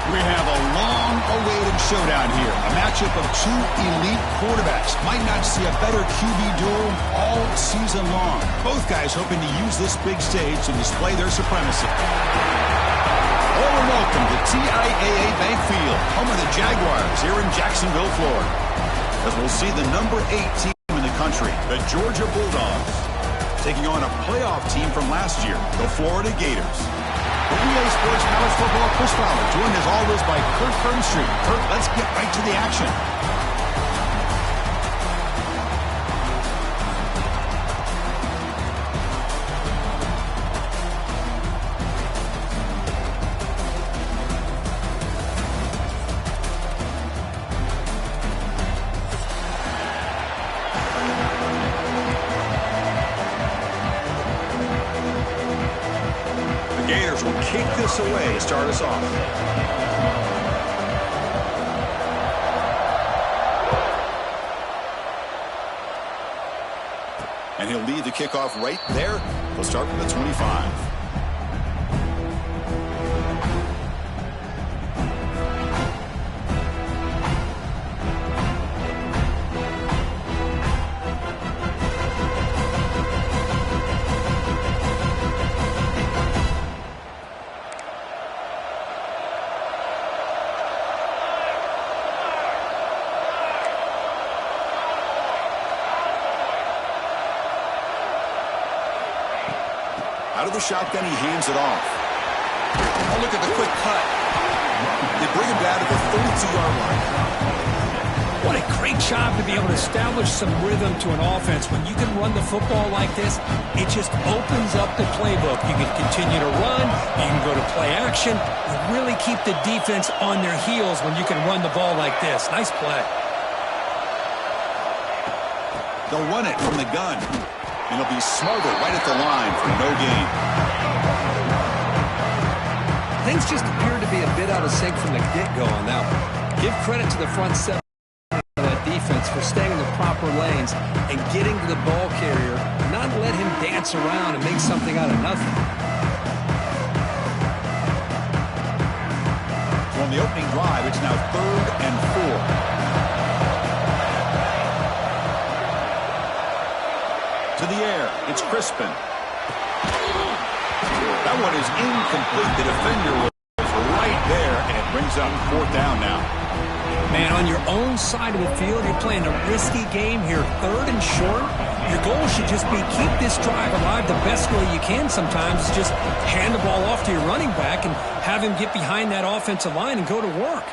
We have a long-awaited showdown here. A matchup of two elite quarterbacks. Might not see a better QB duel all season long. Both guys hoping to use this big stage to display their supremacy. Hello and welcome to TIAA Bank Field, home of the Jaguars here in Jacksonville, Florida. As we'll see the number 8 team in the country, the Georgia Bulldogs, taking on a playoff team from last year, the Florida Gators. The EA Sports College Football Chris Fowler, joined as always by Kurt Bernstreet. Kurt, let's get right to the action. Gators will kick this away to start us off. And he'll lead the kickoff right there. He'll start from the 25. Out of the shotgun, he hands it off. Oh, look at the quick cut. They bring him down to the 32-yard line. What a great job to be able to establish some rhythm to an offense. When you can run the football like this, it just opens up the playbook. You can continue to run. You can go to play action. You really keep the defense on their heels when you can run the ball like this. Nice play. They'll run it from the gun. And he'll be smothered right at the line for no gain. Things just appeared to be a bit out of sync from the get-go on that one. Give credit to the front seven of that defense for staying in the proper lanes and getting to the ball carrier, not let him dance around and make something out of nothing. So on the opening drive, it's now 3rd and 4. To the air, it's Crispin. That one is incomplete. The defender was right there, and it brings up 4th down now. Man, on your own side of the field, you're playing a risky game here, 3rd and short. Your goal should just be keep this drive alive the best way you can sometimes. Just hand the ball off to your running back and have him get behind that offensive line and go to work.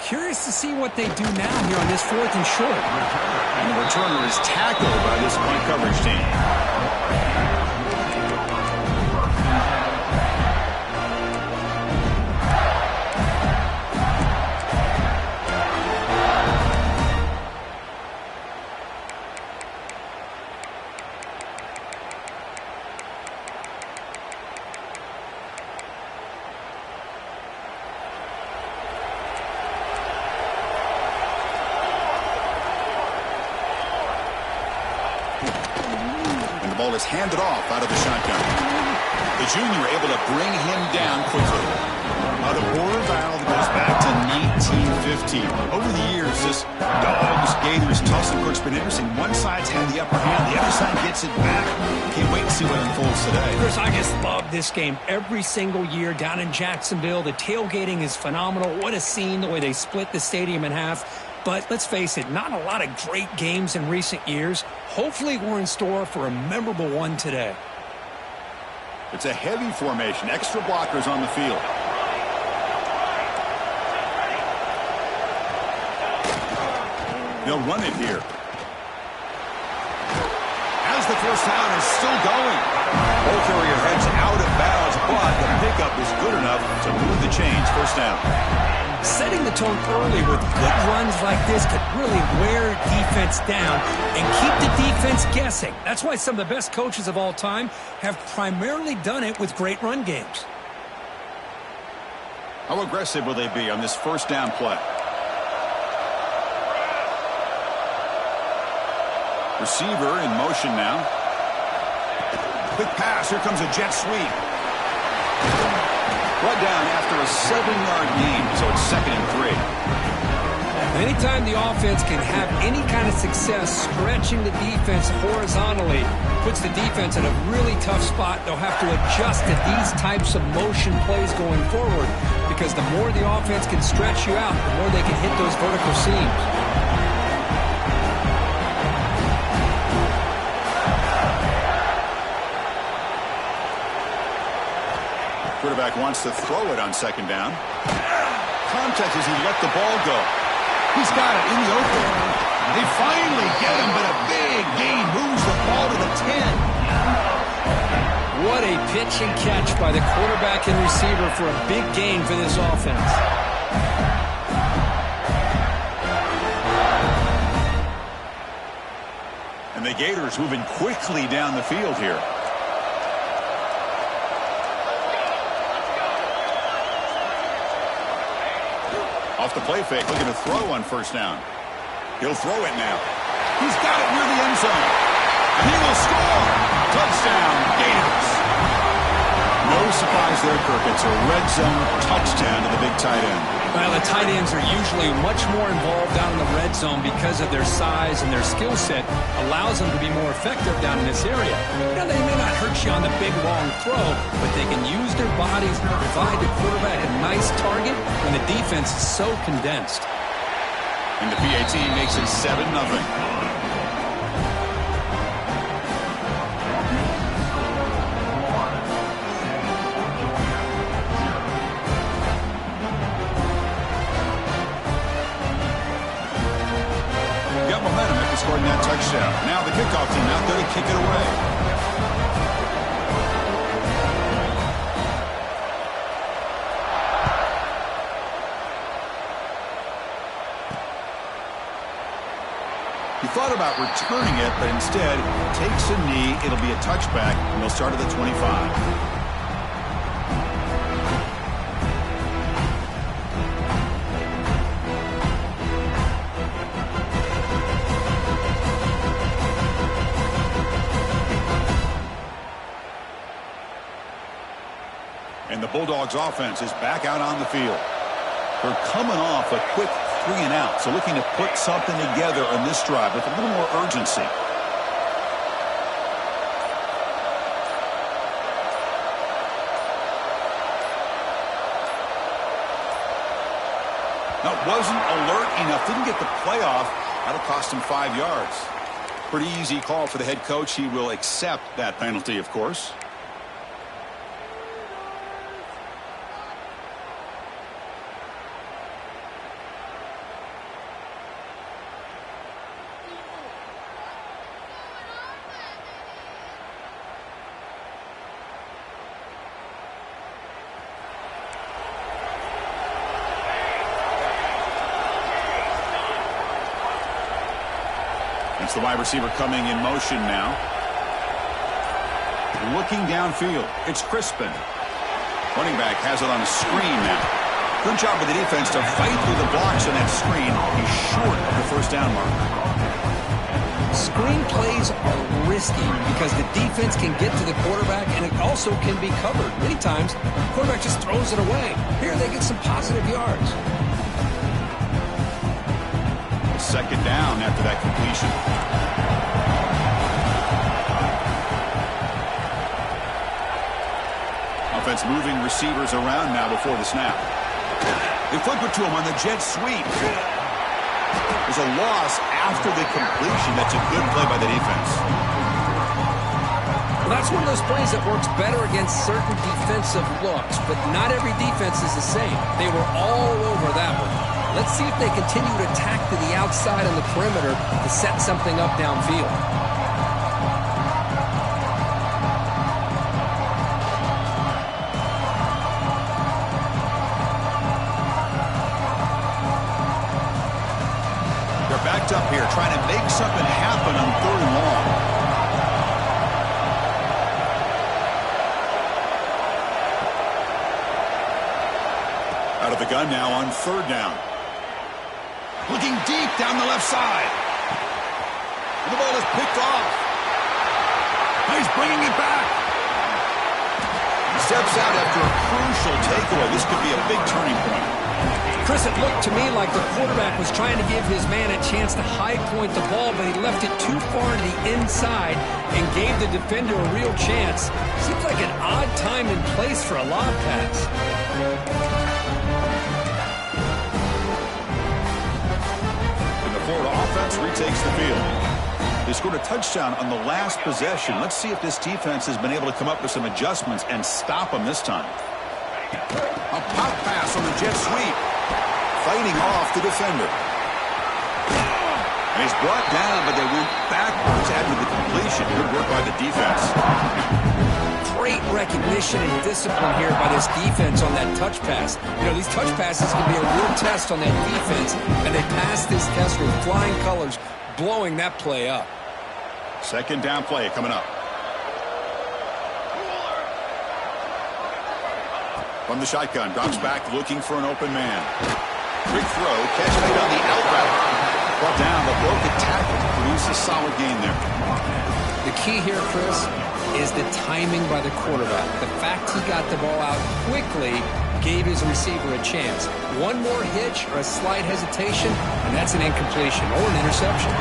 Curious to see what they do now here on this 4th and short. And the returner is tackled by this punt coverage team. The ball is handed off out of the shotgun. The junior able to bring him down quickly. The border battle goes back to 1915. Over the years, this Dogs-Gators tussle, Cook's been interesting. One side's had the upper hand. The other side gets it back. Can't wait to see what unfolds today. Chris, I just love this game every single year down in Jacksonville. The tailgating is phenomenal. What a scene, the way they split the stadium in half. But let's face it, not a lot of great games in recent years. Hopefully we're in store for a memorable one today. It's a heavy formation. Extra blockers on the field. They'll run it here. As the first down is still going. Ball carrier heads out of bounds, but the pickup is good enough to move the chains. First down. Setting the tone early with good runs like this could really wear defense down and keep the defense guessing. That's why some of the best coaches of all time have primarily done it with great run games. How aggressive will they be on this first down play? Receiver in motion now. Quick pass. Here comes a jet sweep. Brought down after a 7-yard gain, so it's 2nd and 3. Anytime the offense can have any kind of success stretching the defense horizontally, puts the defense in a really tough spot. They'll have to adjust to these types of motion plays going forward, because the more the offense can stretch you out, the more they can hit those vertical seams. Quarterback wants to throw it on 2nd down. Contact as he let the ball go. He's got it in the open. They finally get him, but a big gain moves the ball to the 10. What a pitch and catch by the quarterback and receiver for a big gain for this offense. And the Gators moving quickly down the field here. Off the play fake, looking to throw on 1st down. He'll throw it now. He's got it near the end zone. And he will score. Touchdown, Gators. No surprise there, Kirk. It's a red zone touchdown to the big tight end. Well, the tight ends are usually much more involved down in the red zone because of their size, and their skill set allows them to be more effective down in this area. Now, they may not hurt you on the big, long throw, but they can use their bodies to provide the quarterback a nice target when the defense is so condensed. And the PAT makes it 7-0. Scoring that touchdown. Now the kickoff team out there to kick it away. He thought about returning it, but instead takes a knee. It'll be a touchback, and they'll start at the 25. And the Bulldogs offense is back out on the field. They're coming off a quick 3-and-out, so looking to put something together on this drive with a little more urgency. Now, wasn't alert enough, didn't get the playoff. That'll cost him 5 yards. Pretty easy call for the head coach. He will accept that penalty, of course. It's the wide receiver coming in motion now. Looking downfield. It's Crispin. Running back has it on a screen now. Good job with the defense to fight through the blocks on that screen. He's short of the 1st down mark. Screen plays are risky because the defense can get to the quarterback, and it also can be covered. Many times, the quarterback just throws it away. Here they get some positive yards. 2nd down after that completion. Offense moving receivers around now before the snap. They flip it to him on the jet sweep. There's a loss after the completion. That's a good play by the defense. Well, that's one of those plays that works better against certain defensive looks, but not every defense is the same. They were all over that one. Let's see if they continue to attack to the outside on the perimeter to set something up downfield. They're backed up here trying to make something happen on 3rd and long. Out of the gun now on 3rd down. Looking deep down the left side. And the ball is picked off. Now he's bringing it back. steps out after a crucial takeaway. This could be a big turning point. Chris, it looked to me like the quarterback was trying to give his man a chance to high point the ball, but he left it too far to the inside and gave the defender a real chance. Seems like an odd time and place for a lob pass. And the Florida offense retakes the field. They scored a touchdown on the last possession. Let's see if this defense has been able to come up with some adjustments and stop them this time. A pop pass on the jet sweep. Fighting off the defender. And he's brought down, but they went backwards after the completion. Good work by the defense. Great recognition and discipline here by this defense on that touch pass. You know, these touch passes can be a real test on that defense, and they passed this test with flying colors, blowing that play up. Second down play coming up. From the shotgun, drops back looking for an open man. Quick throw, catch made on the out route. Brought down, the broken tackle. Produce a solid gain there. The key here, Chris, is the timing by the quarterback. The fact he got the ball out quickly gave his receiver a chance. One more hitch or a slight hesitation, and that's an incompletion or an interception.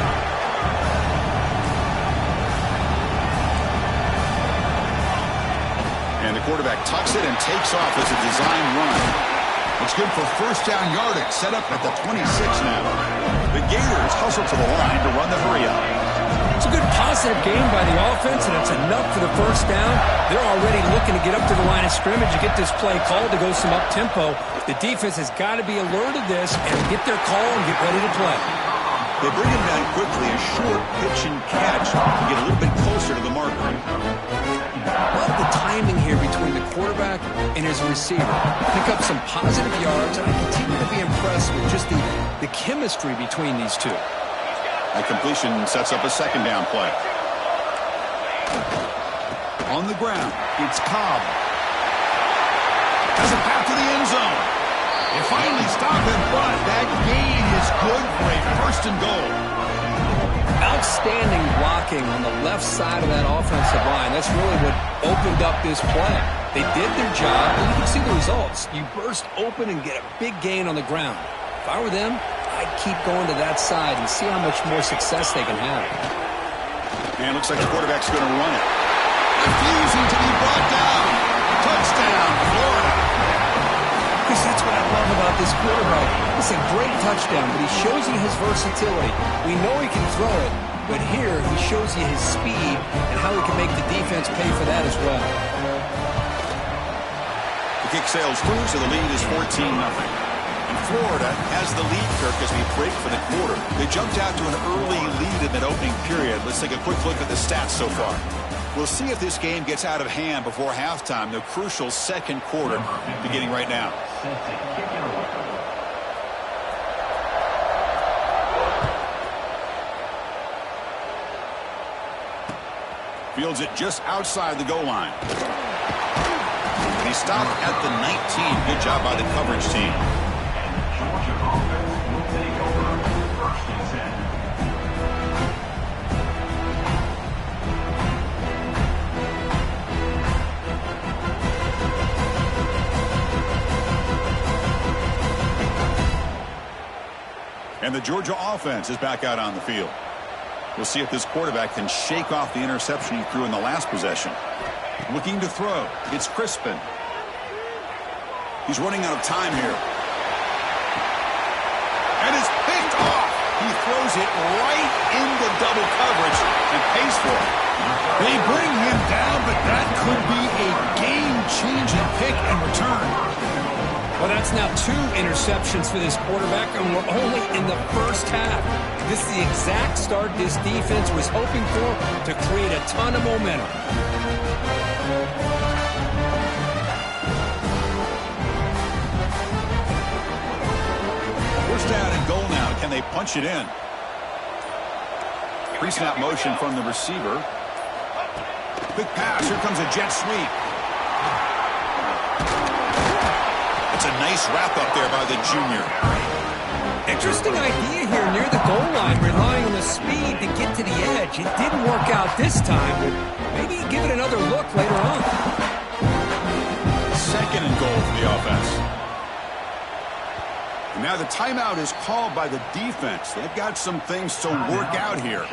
And the quarterback tucks it and takes off as a design run. It's good for first down yardage, set up at the 26 now. The Gators hustle to the line to run the hurry up. It's a good positive game by the offense, and it's enough for the first down. They're already looking to get up to the line of scrimmage and get this play called to go some up-tempo. The defense has got to be alert of this and get their call and get ready to play. They bring him down quickly, a short pitch and catch to get a little bit closer to the marker. Love the timing here between the quarterback and his receiver. Pick up some positive yards, and I continue to be impressed with just the chemistry between these two. That completion sets up a second down play. On the ground, it's Cobb. Has a path to the end zone. They finally stop him, but that gain is good for a first and goal. Outstanding blocking on the left side of that offensive line. That's really what opened up this play. They did their job, and you can see the results. You burst open and get a big gain on the ground. If I were them, I'd keep going to that side and see how much more success they can have. And looks like the quarterback's going to run it. Refusing to be brought down. Touchdown, Florida. Because that's what I love about this quarterback. It's a great touchdown, but he shows you his versatility. We know he can throw it, but here he shows you his speed and how he can make the defense pay for that as well. The kick sails through, so the lead is 14-0. And Florida has the lead, Kirk, as we break for the quarter. They jumped out to an early lead in that opening period. Let's take a quick look at the stats so far. We'll see if this game gets out of hand before halftime, the crucial second quarter beginning right now. Fields it just outside the goal line. And he stopped at the 19. Good job by the coverage team. And the Georgia offense is back out on the field. We'll see if this quarterback can shake off the interception he threw in the last possession. Looking to throw. It's Crispin. He's running out of time here. And it's picked off. He throws it right into double coverage and pays for it. They bring him down, but that could be a game-changing pick and return. Well, that's now 2 interceptions for this quarterback, and we're only in the first half. This is the exact start this defense was hoping for to create a ton of momentum. First down and goal now. Can they punch it in? Pre-snap motion from the receiver. Quick pass. Here comes a jet sweep. It's a nice wrap up there by the junior. Interesting idea here near the goal line, relying on the speed to get to the edge. It didn't work out this time, but maybe give it another look later on. second and goal for the offense. And now the timeout is called by the defense. They've got some things to work out here.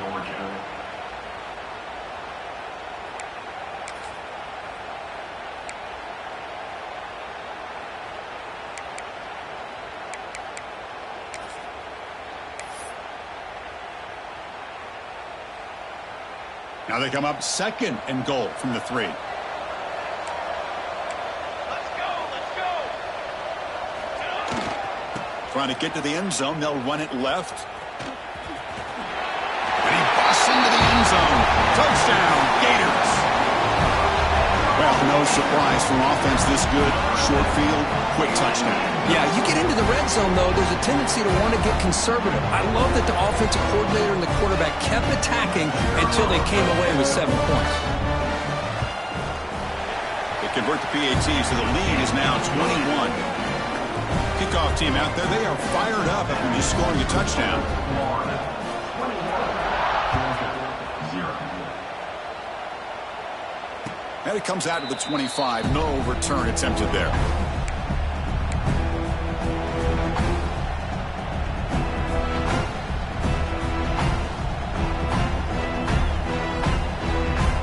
Now they come up second and goal from the 3. Trying to get to the end zone. They'll run it left. And he busts into the end zone. Touchdown, Gators. Well, no surprise from offense this good. Short field, quick touchdown. Yeah, you get into the red zone, though, there's a tendency to want to get conservative. I love that the offensive coordinator and the quarterback kept attacking until they came away with 7 points. They convert the PAT, so the lead is now 21. Kickoff team out there, they are fired up after just scoring a touchdown. And it comes out to the 25. No return attempted there.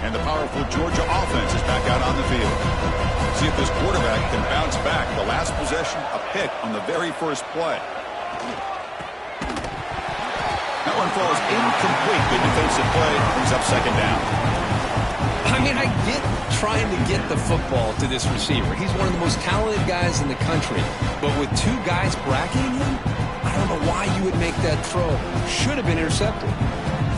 And the powerful Georgia offense is back out on the field. See if this quarterback can bounce back. The last possession, a pick on the very first play. That one falls incomplete. Good defensive play. Brings up second down. I mean, I get trying to get the football to this receiver. He's one of the most talented guys in the country. But with 2 guys bracketing him, I don't know why you would make that throw. Should have been intercepted.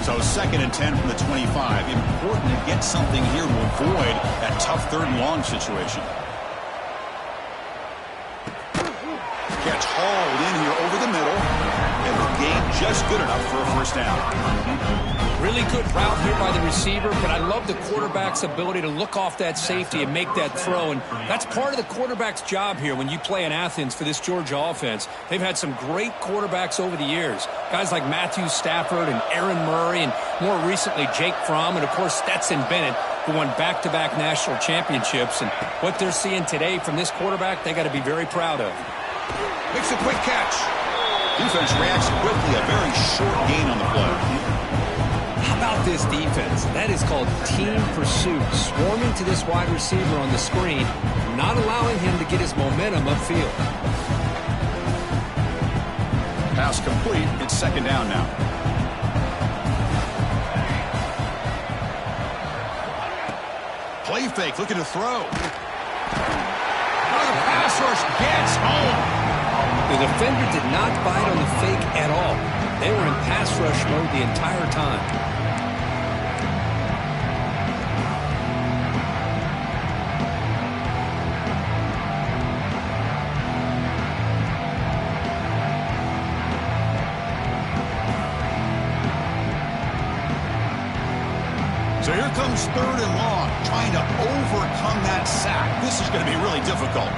So second and 10 from the 25. Important to get something here to avoid that tough third and long situation. Catch hauled in here over the middle. And the gain just good enough for a first down. Really good route here by the receiver, but I love the quarterback's ability to look off that safety and make that throw. And that's part of the quarterback's job here when you play in Athens for this Georgia offense. They've had some great quarterbacks over the years. Guys like Matthew Stafford and Aaron Murray and more recently Jake Fromm and, of course, Stetson Bennett, who won back-to-back national championships. And what they're seeing today from this quarterback, they got to be very proud of. Makes a quick catch. Defense reacts quickly. A very short gain on the play. How about this defense? That is called team pursuit. Swarming to this wide receiver on the screen, not allowing him to get his momentum upfield. Pass complete. It's second down now. Play fake. Looking to throw. The pass rush gets home. The defender did not bite on the fake at all. They were in pass rush mode the entire time. So here comes third and long, trying to overcome that sack. This is going to be really difficult.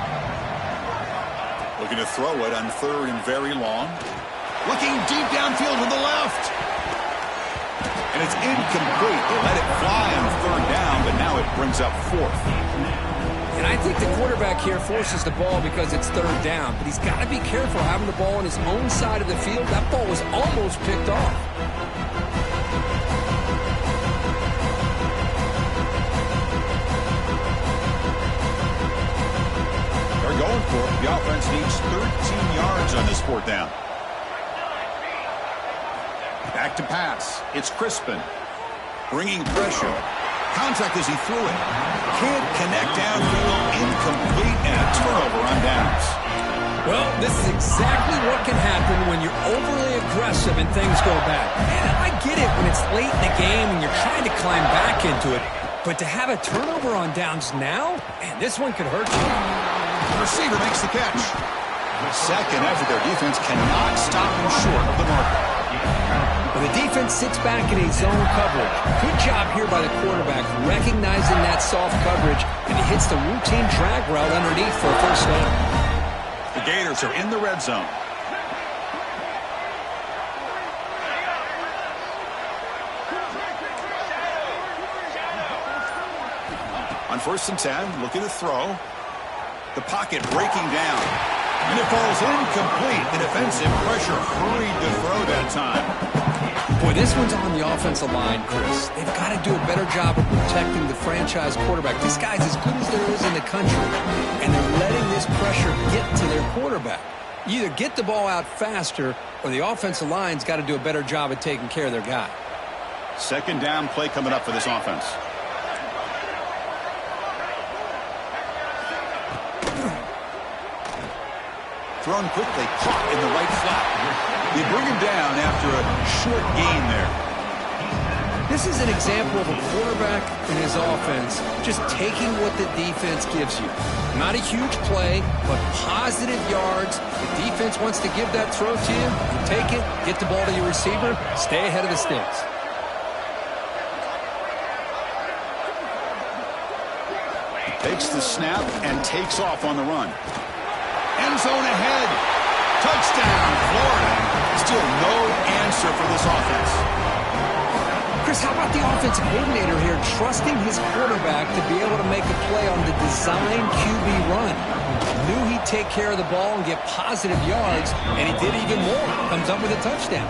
Looking to throw it on third and very long. Looking deep downfield to the left. And it's incomplete. They let it fly on third down, but now it brings up fourth. And I think the quarterback here forces the ball because it's third down. But he's got to be careful having the ball on his own side of the field. That ball was almost picked off. They're going for it. The offense needs 13 yards on this fourth down. Back to pass. It's Crispin. Bringing pressure. Contact as he threw it. Can't connect downfield. Incomplete and a turnover on downs. Well, this is exactly what can happen when you're overly aggressive and things go bad. And I get it when it's late in the game and you're trying to climb back into it. But to have a turnover on downs now, man, this one could hurt you. The receiver makes the catch. Second effort, their defense cannot stop him short of the marker. When the defense sits back in a zone coverage, good job here by the quarterback recognizing that soft coverage, and he hits the routine drag route underneath for a first down. The Gators are in the red zone. On 1st and 10, looking to throw. The pocket breaking down. And it falls incomplete. The defensive pressure hurried to throw that time. Boy, this one's on the offensive line, Chris. They've got to do a better job of protecting the franchise quarterback. This guy's as good as there is in the country, and they're letting this pressure get to their quarterback. You either get the ball out faster, or the offensive line's got to do a better job of taking care of their guy. Second down play coming up for this offense. Thrown quickly, caught in the right flat. They bring him down after a short gain there. This is an example of a quarterback in his offense just taking what the defense gives you. Not a huge play, but positive yards. The defense wants to give that throw to you. You take it, get the ball to your receiver, stay ahead of the sticks. Takes the snap and takes off on the run. End zone ahead. Touchdown, Florida. Still no answer for this offense. Chris, how about the offensive coordinator here trusting his quarterback to be able to make a play on the design QB run? Knew he'd take care of the ball and get positive yards, and he did even more. Comes up with a touchdown.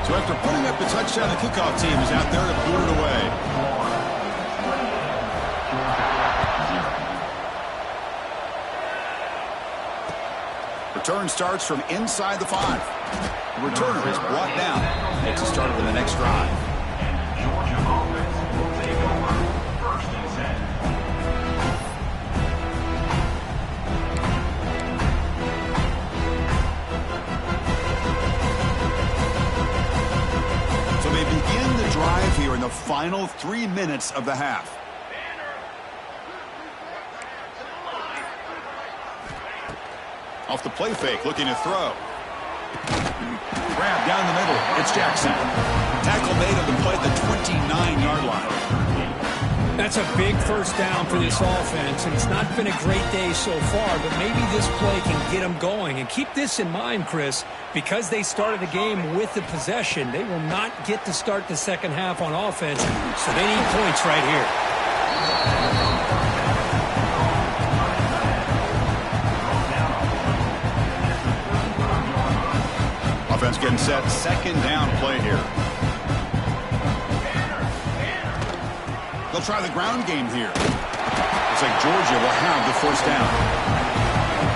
So after putting up the touchdown, the kickoff team is out there to boot it away. Return starts from inside the 5. The returner is brought down. It's a start of the next drive. Georgia offense will take over 1st and 10. So they begin the drive here in the final 3 minutes of the half. Off the play fake, looking to throw. Grab down the middle. It's Jackson. Tackle made on the play at the 29-yard line. That's a big first down for this offense, and it's not been a great day so far, but maybe this play can get them going. And keep this in mind, Chris, because they started the game with the possession, they will not get to start the second half on offense, so they need points right here. Offense getting set. Second down play here. They'll try the ground game here. Looks like Georgia will have the first down.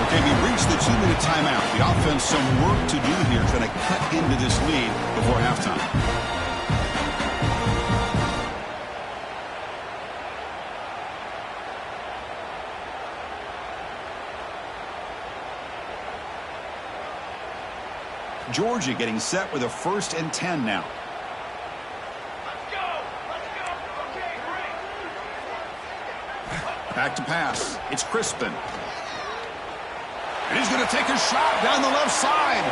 Okay, we reached the 2-minute timeout. The offense some work to do here, trying to cut into this lead before halftime. Georgia getting set with a 1st and 10 now. Back to pass. It's Crispin. And he's going to take a shot down the left side.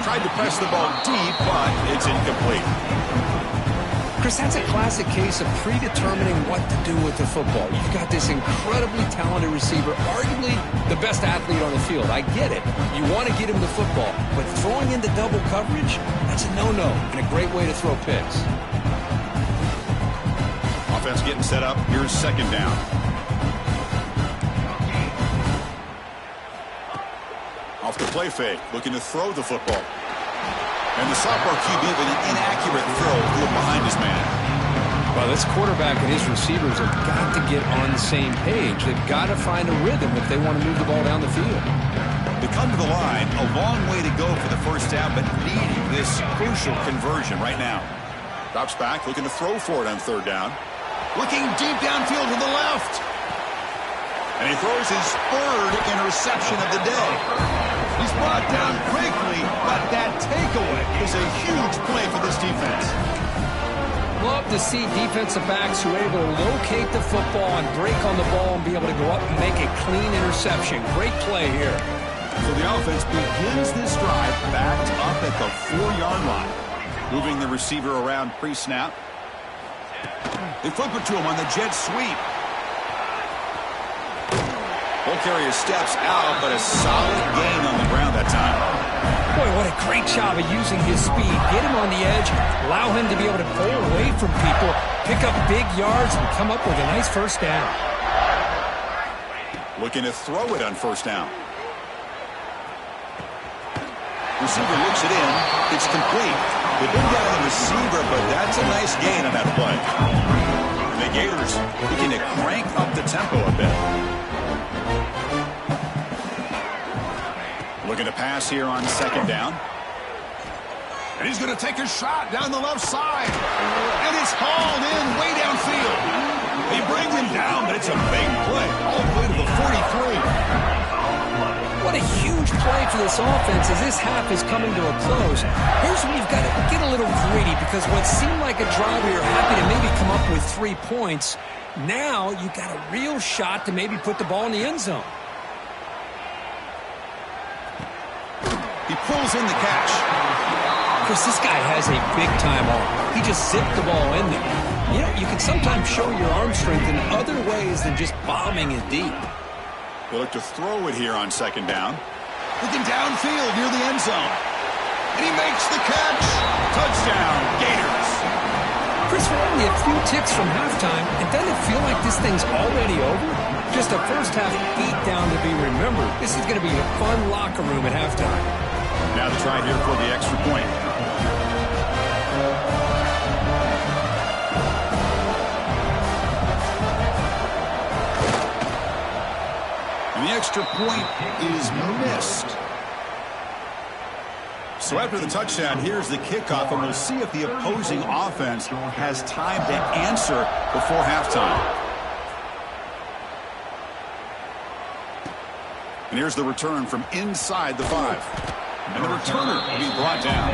Tried to press the ball deep, but it's incomplete. Chris, that's a classic case of predetermining what to do with the football. You've got this incredibly talented receiver, arguably the best athlete on the field. I get it. You want to get him the football, but throwing into double coverage, that's a no-no and a great way to throw picks. Offense getting set up. Here's second down. Off the play fake, looking to throw the football. And the sophomore QB with an inaccurate throw flew behind his man. Well, this quarterback and his receivers have got to get on the same page. They've got to find a rhythm if they want to move the ball down the field. They come to the line, a long way to go for the first down, but needing this crucial conversion right now. Drops back, looking to throw for it on third down. Looking deep downfield to the left. And he throws his 3rd interception of the day. He's brought down quickly, but that takeaway is a huge play for this defense. Love to see defensive backs who are able to locate the football and break on the ball and be able to go up and make a clean interception. Great play here. So the offense begins this drive backed up at the 4-yard line. Moving the receiver around pre-snap. They flip it to him on the jet sweep. Ball carrier steps out, but a solid gain on the ground that time. Boy, what a great job of using his speed. Get him on the edge, allow him to be able to pull away from people, pick up big yards, and come up with a nice first down. Looking to throw it on first down. Receiver looks it in. It's complete. They bring down the receiver, but that's a nice gain on that play. And the Gators looking to crank up the tempo a bit. Looking to pass here on second down. And he's going to take a shot down the left side. And it's hauled in way downfield. They bring him down, but it's a big play. All the way to the 43. What a huge play for this offense as this half is coming to a close. Here's where you've got to get a little greedy, because what seemed like a drive where you're happy to maybe come up with 3 points, now you've got a real shot to maybe put the ball in the end zone. He pulls in the catch. Chris, this guy has a big-time arm. He just zipped the ball in there. You know, you can sometimes show your arm strength in other ways than just bombing it deep. They look to throw it here on second down. Looking downfield near the end zone. And he makes the catch. Touchdown, Gators. Chris, we're only a few ticks from halftime, and doesn't it feel like this thing's already over? Just a first-half beatdown to be remembered. This is going to be a fun locker room at halftime. Now the try here for the extra point. And the extra point is missed. So after the touchdown, here's the kickoff, and we'll see if the opposing offense has time to answer before halftime. And here's the return from inside the 5. And the returner will be brought down.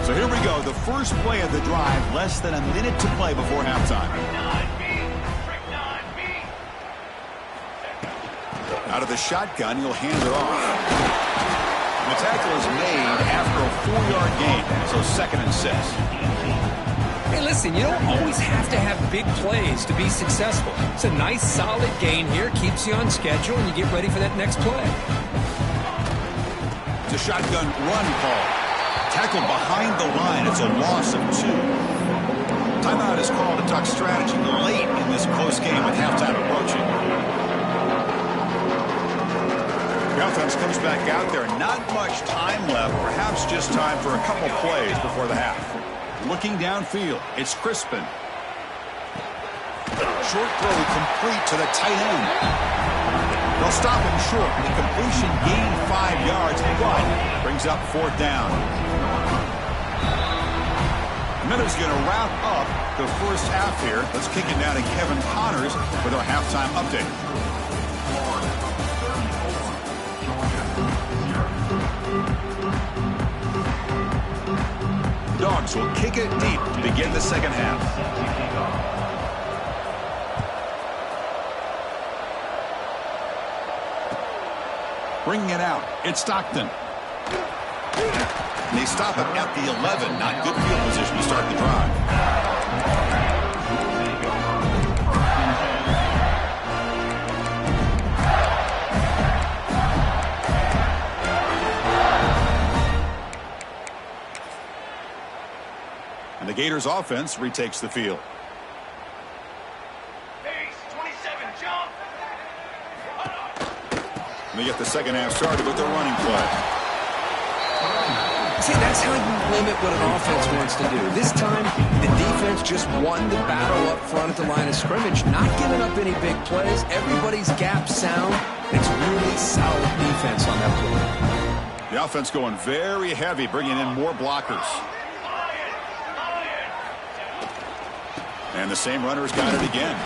So here we go. The first play of the drive, less than a minute to play before halftime. Out of the shotgun, he'll hand it off. And the tackle is made after a 4-yard gain, so 2nd and 6. Hey, listen, you don't always have to have big plays to be successful. It's a nice, solid gain here, keeps you on schedule, and you get ready for that next play. It's a shotgun run call. Tackled behind the line. It's a loss of 2. Timeout is called to talk strategy late in this close game with halftime approaching. The offense comes back out there. Not much time left. Perhaps just time for a couple plays before the half. Looking downfield, it's Crispin. Short throw complete to the tight end. They'll stop him short. The completion gained 5 yards, but brings up 4th down. Miller's going to wrap up the first half here. Let's kick it down to Kevin Connors with our halftime update. Dogs will kick it deep to begin the second half. Bringing it out, it's Stockton. And they stop him at the 11. Not good field position to start the drive. And the Gators offense retakes the field. Base 27, jump. And they get the second half started with their running play. See, that's how you limit what an offense wants to do. This time, the defense just won the battle up front at the line of scrimmage, not giving up any big plays. Everybody's gap sound. It's really solid defense on that play. The offense going very heavy, bringing in more blockers. And the same runner's got it again.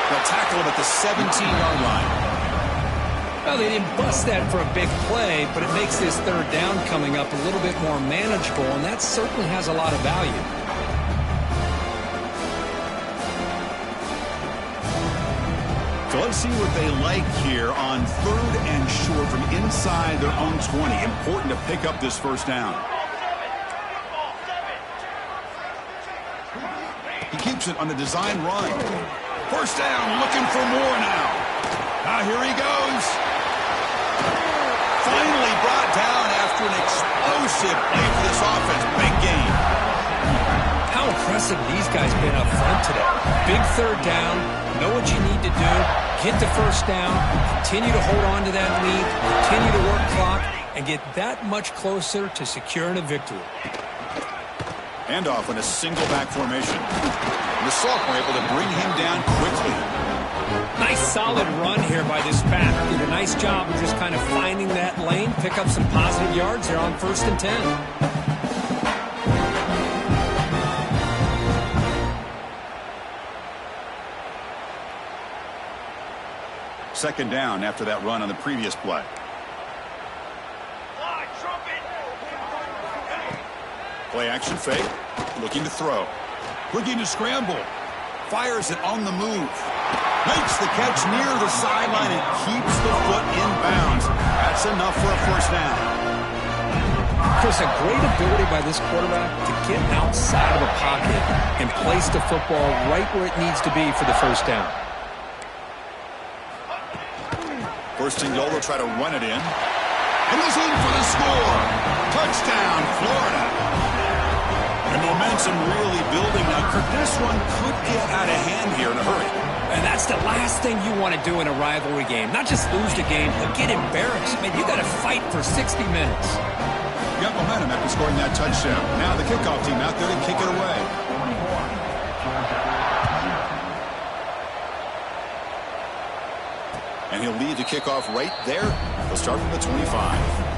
They'll tackle him at the 17-yard line. Well, they didn't bust that for a big play, but it makes this 3rd down coming up a little bit more manageable, and that certainly has a lot of value. So let's see what they like here on 3rd and short from inside their own 20. Important to pick up this first down. He keeps it on the design run. First down, looking for more now. Here he goes. Finally brought down after an explosive play for this offense. Big game. How aggressive these guys been up front today. Big third down, know what you need to do, get the first down, continue to hold on to that lead, continue to work clock, and get that much closer to securing a victory. Handoff in a single back formation. The sophomore able to bring him down quickly. Nice solid run here by this back. Did a nice job of just kind of finding that lane, pick up some positive yards there on 1st and 10. Second down after that run on the previous play. Play action fake. Looking to throw. Looking to scramble. Fires it on the move. Makes the catch near the sideline and keeps the foot in bounds. That's enough for a first down. Chris, a great ability by this quarterback to get outside of the pocket and place the football right where it needs to be for the first down. First and goal, they'll try to run it in. And he's in for the score. Touchdown, Florida. And momentum really building now. This one could get out of hand here in a hurry. And that's the last thing you want to do in a rivalry game. Not just lose the game, but get embarrassed. Man, you got to fight for 60 minutes. You got momentum after scoring that touchdown. Now the kickoff team out there to kick it away. And he'll lead the kickoff right there. He'll start from the 25.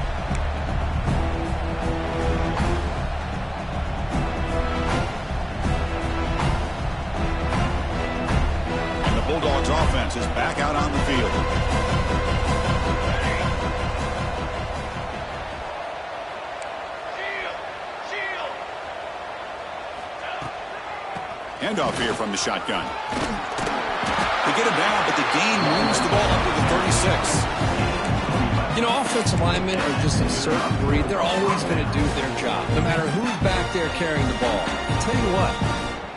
Bulldogs offense is back out on the field. Handoff here from the shotgun. They get him down, but the gain moves the ball up to the 36. You know, offensive linemen are just a certain breed. They're always going to do their job, no matter who's back there carrying the ball. I'll tell you what.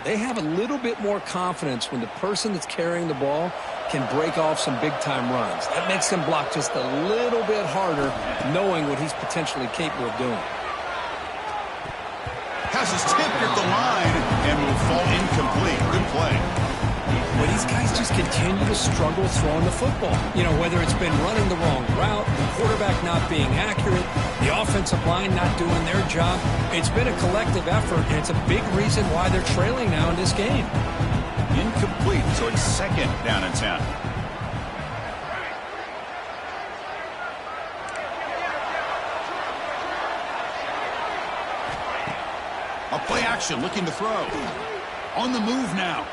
They have a little bit more confidence when the person that's carrying the ball can break off some big-time runs. That makes them block just a little bit harder, knowing what he's potentially capable of doing. Pass is tipped at the line and will fall incomplete. Good play. But these guys just continue to struggle throwing the football. You know, whether it's been running the wrong route, the quarterback not being accurate, the offensive line not doing their job. It's been a collective effort, and it's a big reason why they're trailing now in this game. Incomplete, so it's second down and 10. A play action, looking to throw. On the move now.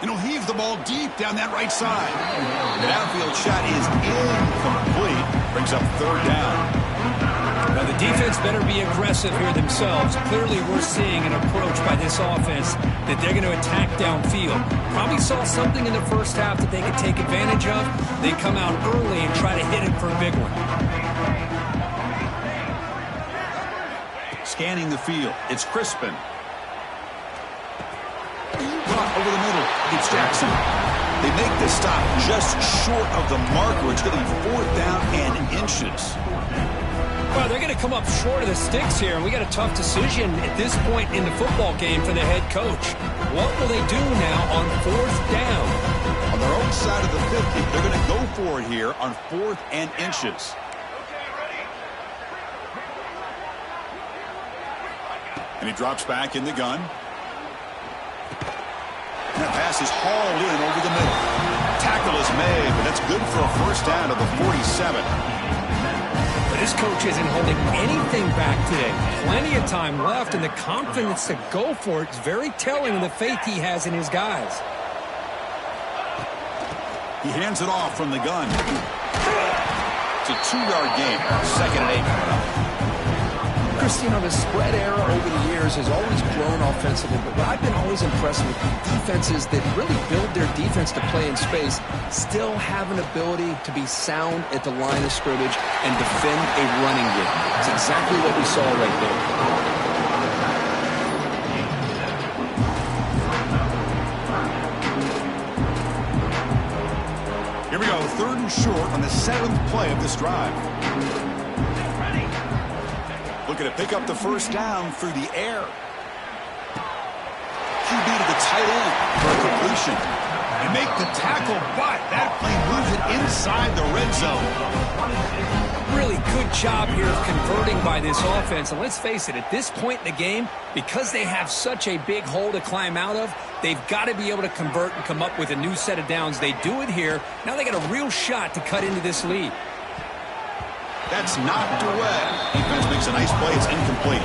And he'll heave the ball deep down that right side. The downfield shot is incomplete. Brings up third down. Now, the defense better be aggressive here themselves. Clearly, we're seeing an approach by this offense that they're going to attack downfield. Probably saw something in the first half that they could take advantage of. They come out early and try to hit it for a big one. Scanning the field. It's Crispin. Over the middle. It's Jackson. They make the stop just short of the marker. It's going to be 4th down and inches. Well, they're going to come up short of the sticks here, and we got a tough decision at this point in the football game for the head coach. What will they do now on 4th down? On their own side of the 50, they're going to go for it here on 4th and inches. And he drops back in the gun. And that pass is hauled in over the middle. Tackle is made, but that's good for a first down to the 47. But this coach isn't holding anything back today. Plenty of time left, and the confidence to go for it is very telling of the faith he has in his guys. He hands it off from the gun. It's a 2-yard gain. 2nd and 8. Chris, you know, the spread era over the years has always grown offensively, but what I've been always impressed with defenses that really build their defense to play in space still have an ability to be sound at the line of scrimmage and defend a running game. It's exactly what we saw right there. Here we go, 3rd and short on the 7th play of this drive. Looking to pick up the first down through the air. QB to the tight end for a completion. And make the tackle, but that play moves it inside the red zone. Really good job here of converting by this offense. And let's face it, at this point in the game, because they have such a big hole to climb out of, they've got to be able to convert and come up with a new set of downs. They do it here. Now they got a real shot to cut into this lead. That's knocked away. Defense makes a nice play. It's incomplete.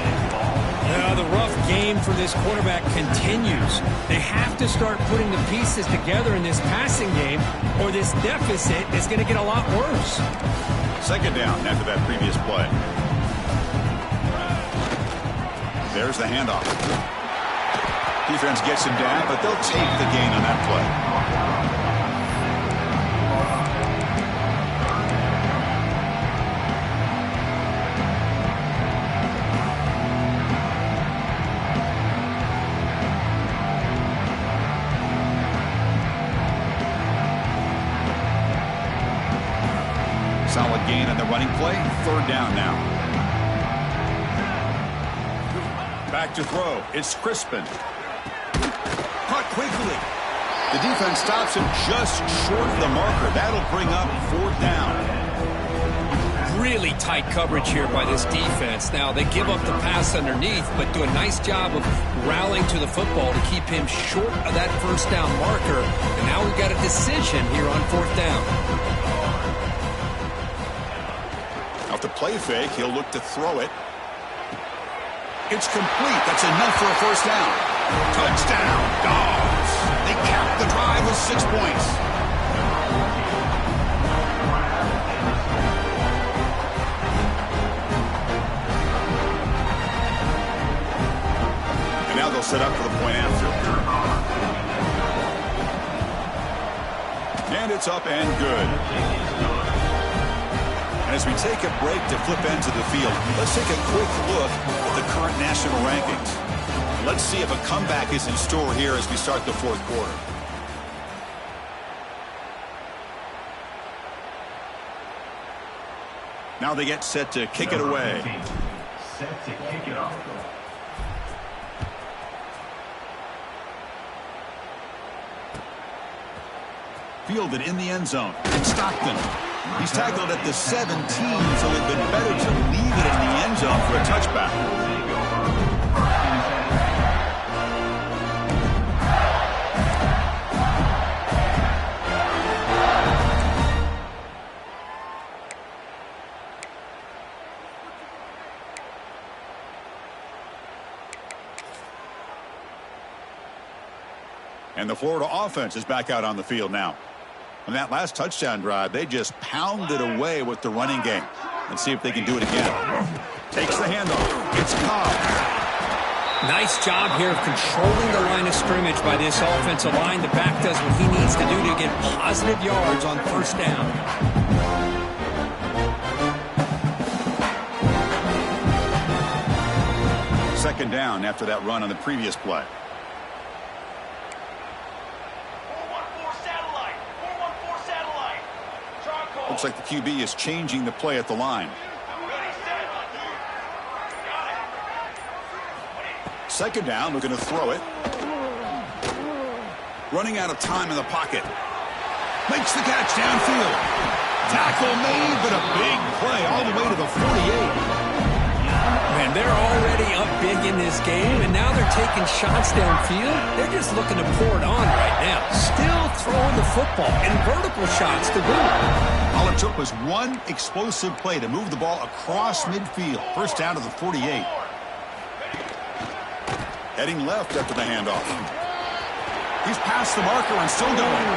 The rough game for this quarterback continues. They have to start putting the pieces together in this passing game, or this deficit is going to get a lot worse. Second down after that previous play. There's the handoff. Defense gets him down, but they'll take the gain on that play. Solid gain on the running play. Third down now. Back to throw. It's Crispin. Caught quickly. The defense stops him just short of the marker. That'll bring up fourth down. Really tight coverage here by this defense. Now, they give up the pass underneath, but do a nice job of rallying to the football to keep him short of that first down marker. And now we've got a decision here on fourth down. Off the play fake, he'll look to throw it. It's complete. That's enough for a first down. Touchdown, Dogs. They cap the drive with 6 points. And now they'll set up for the point after. And it's up and good. And as we take a break to flip ends of the field, let's take a quick look at the current national rankings. Let's see if a comeback is in store here as we start the fourth quarter. Now they get set to kick it away. Set to kick it off. Fielded in the end zone. It's Stockton. He's tackled at the 17, so it'd been better to leave it in the end zone for a touchback. And the Florida offense is back out on the field now. On that last touchdown drive, they just pounded away with the running game. Let's see if they can do it again. Takes the handoff. It's Cobb. Nice job here of controlling the line of scrimmage by this offensive line. The back does what he needs to do to get positive yards on first down. Second down after that run on the previous play. Looks like the QB is changing the play at the line. Second down, looking to throw it. Running out of time in the pocket. Makes the catch downfield. Tackle made, but a big play all the way to the 48. Man, they're already up big in this game, and now they're taking shots downfield. They're just looking to pour it on right now. Still throwing the football and vertical shots to boot. All it took was one explosive play to move the ball across midfield. First down to the 48. Heading left after the handoff. He's past the marker and still going.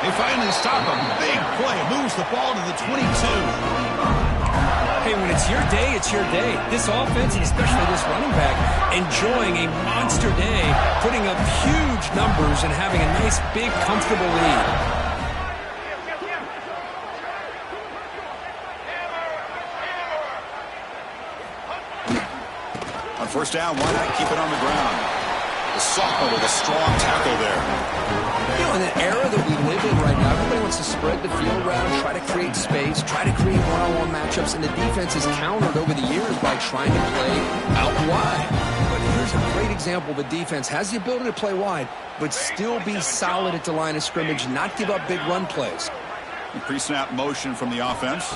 They finally stop a big play. Moves the ball to the 22. Hey, when it's your day, it's your day. This offense, and especially this running back, enjoying a monster day, putting up huge numbers and having a nice, big, comfortable lead. On first down, why not keep it on the ground? The sophomore with a strong tackle there. You know, in the era that we live in right now, everybody wants to spread the field around, try to create space, try to create one-on-one matchups, and the defense is countered over the years by trying to play out wide. But Here's a great example. The defense has the ability to play wide, but still be solid at the line of scrimmage, not give up big run plays. Pre-snap motion from the offense.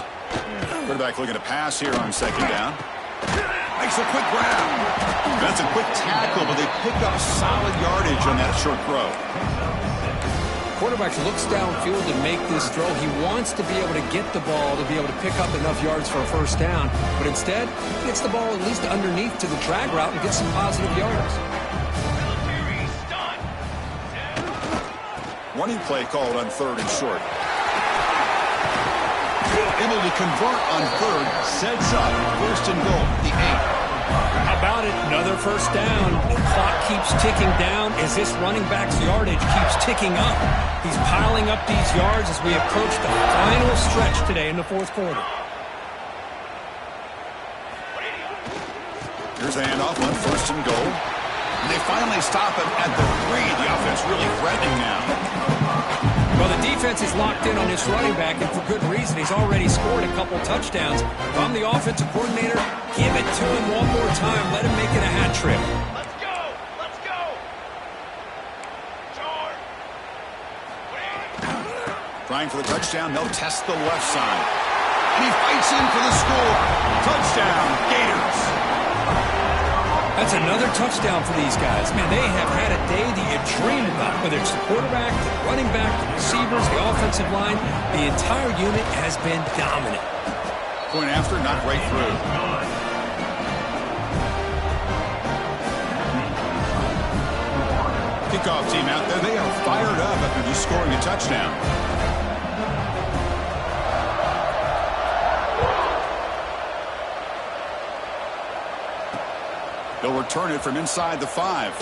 Quarterback looking to pass here on second down. Makes a quick grab. That's a quick tackle, but they pick up solid yardage on that short throw. Quarterback looks downfield to make this throw. He wants to be able to get the ball to be able to pick up enough yards for a first down, but instead he gets the ball at least underneath to the drag route and gets some positive yards. Running play called on third and short. Able to convert on third, sets up first and goal, the 8. How about it? Another first down. The clock keeps ticking down as this running back's yardage keeps ticking up. He's piling up these yards as we approach the final stretch today in the fourth quarter. Here's the handoff on first and goal. And they finally stop him at the 3. The offense really threatening now. Well, the defense is locked in on this running back, and for good reason. He's already scored a couple touchdowns. If I'm the offensive coordinator, give it to him one more time. Let him make it a hat trick. Let's go! Let's go! George! Trying for the touchdown. They'll test the left side. And he fights in for the score. Touchdown, Gators. That's another touchdown for these guys. Man, they have had a day that you dream about, whether it's the quarterback, the running back, the receivers, the offensive line. The entire unit has been dominant. Point after, not right through. Kickoff team out there. They are fired up after just scoring a touchdown. They'll return it from inside the 5.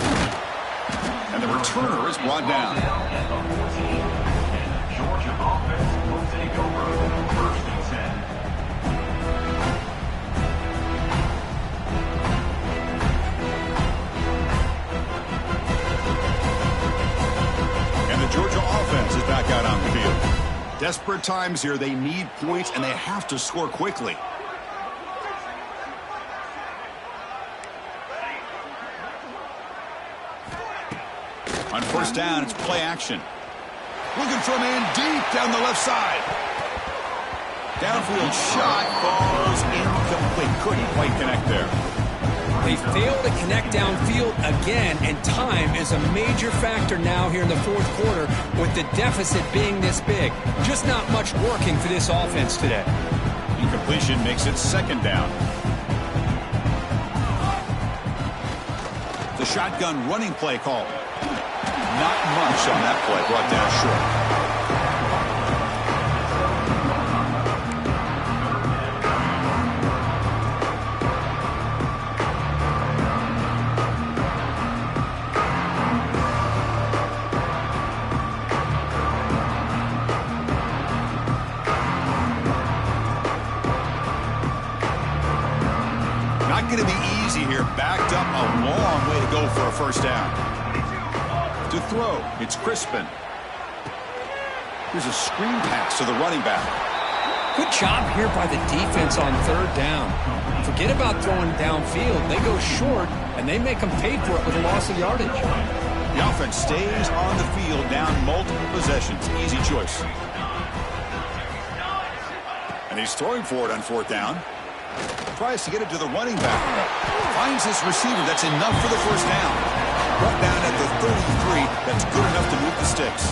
And the returner is brought down. Georgia offense will take over first and 10. And the Georgia offense is back out on the field. Desperate times here. They need points, and they have to score quickly. On first down, it's play action. Looking for a man deep down the left side. Downfield shot falls incomplete. Couldn't quite connect there. They failed to connect downfield again, and time is a major factor now here in the fourth quarter with the deficit being this big. Just not much working for this offense today. Incompletion makes it second down. The shotgun running play call. Not much on that play, brought down short. Not going to be easy here. Backed up a long way to go for a first down. To throw, it's Crispin. Here's a screen pass to the running back. Good job here by the defense on third down. Forget about throwing downfield. They go short, and they make them pay for it with a loss of yardage. The offense stays on the field down multiple possessions. Easy choice. And he's throwing for it on fourth down. Tries to get it to the running back. Finds this receiver. That's enough for the first down. Brought down at the 33. That's good enough to move the sticks.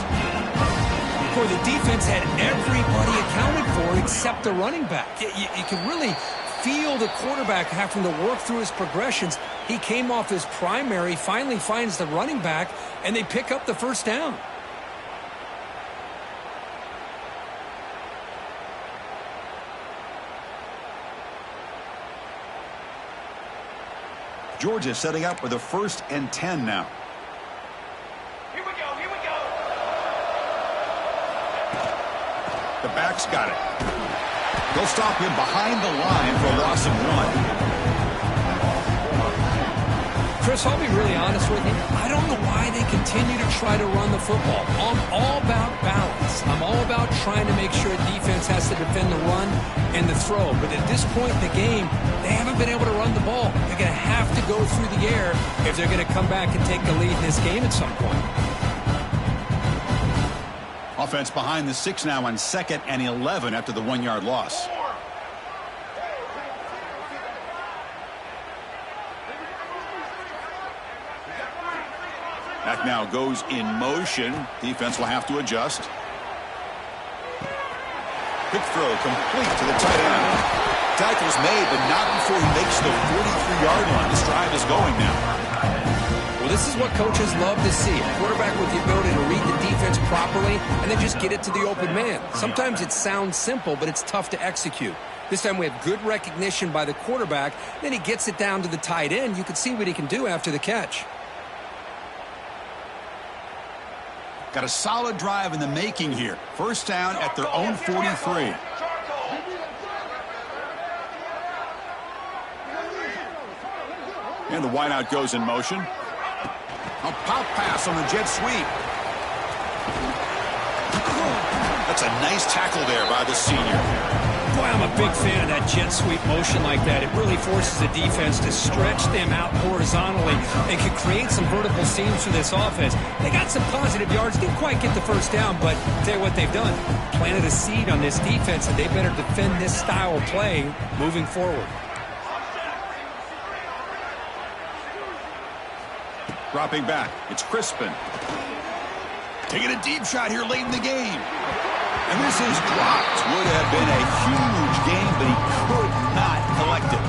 Boy, the defense had everybody accounted for except the running back. You can really feel the quarterback having to work through his progressions. He came off his primary, finally finds the running back, and they pick up the first down. Georgia setting up with a 1st and 10 now. Here we go, here we go. The back's got it. They'll stop him behind the line for a loss of 1. Chris, I'll be really honest with you. I don't know why they continue to try to run the football. I'm all about balance. I'm all about trying to make sure defense has to defend the run and the throw. But at this point in the game, they haven't been able to run the ball. They're going to have to go through the air if they're going to come back and take the lead in this game at some point. Offense behind the 6 now on 2nd and 11 after the 1-yard loss. Back now goes in motion. Defense will have to adjust. Quick throw complete to the tight end. Tackle's made, but not before he makes the 43-yard line. This drive is going now. Well, this is what coaches love to see. A quarterback with the ability to read the defense properly and then just get it to the open man. Sometimes it sounds simple, but it's tough to execute. This time we have good recognition by the quarterback. Then he gets it down to the tight end. You can see what he can do after the catch. Got a solid drive in the making here. First down at their own 43. And the wideout goes in motion. A pop pass on the jet sweep. That's a nice tackle there by the senior. Boy, I'm a big fan of that jet sweep motion like that. It really forces the defense to stretch them out horizontally and can create some vertical seams for this offense. They got some positive yards. Didn't quite get the first down, but tell you what they've done. Planted a seed on this defense, and they better defend this style of play moving forward. Dropping back, it's Crispin. Taking a deep shot here late in the game. And this is dropped. Would have been a huge game, but he could not collect it.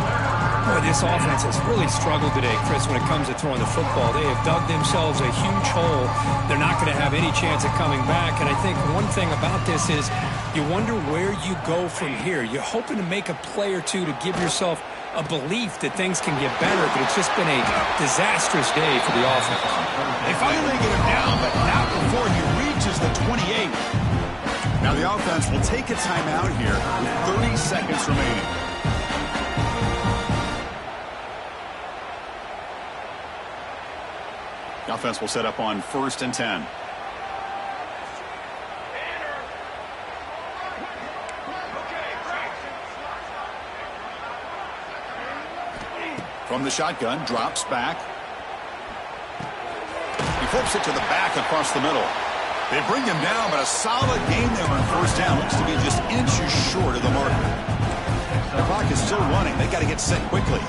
Boy, this offense has really struggled today, Chris, when it comes to throwing the football. They have dug themselves a huge hole. They're not going to have any chance of coming back. And I think one thing about this is you wonder where you go from here. You're hoping to make a play or two to give yourself a belief that things can get better, but it's just been a disastrous day for the offense. They finally get him down, but not before he reaches the 28. Now the offense will take a timeout here with 30 seconds remaining. The offense will set up on 1st and 10. From the shotgun, drops back. He flips it to the back across the middle. They bring him down, but a solid game there on 1st down. Looks to be just inches short of the marker. The clock is still running. They got to get set quickly.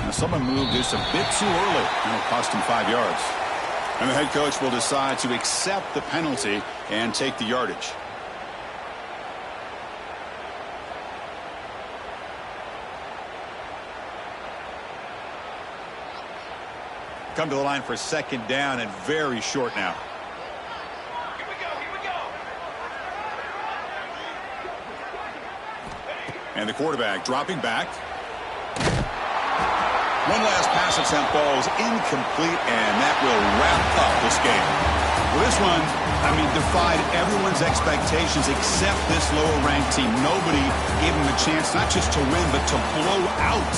Now someone moved this a bit too early. It'll cost him 5 yards. And the head coach will decide to accept the penalty and take the yardage. Come to the line for 2nd down and very short now. Here we go. And the quarterback dropping back. One last pass attempt falls incomplete, and that will wrap up this game. Well, this one, defied everyone's expectations except this lower-ranked team. Nobody gave them a chance not just to win, but to blow out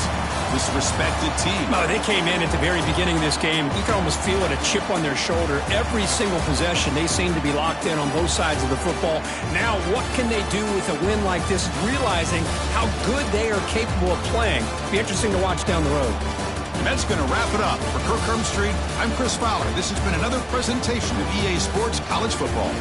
this respected team. No, they came in at the very beginning of this game. You can almost feel it, a chip on their shoulder. Every single possession, they seem to be locked in on both sides of the football. Now, what can they do with a win like this, realizing how good they are capable of playing? Be interesting to watch down the road. And that's going to wrap it up. For Kirk Street, I'm Chris Fowler. This has been another presentation of EA Sports College Football.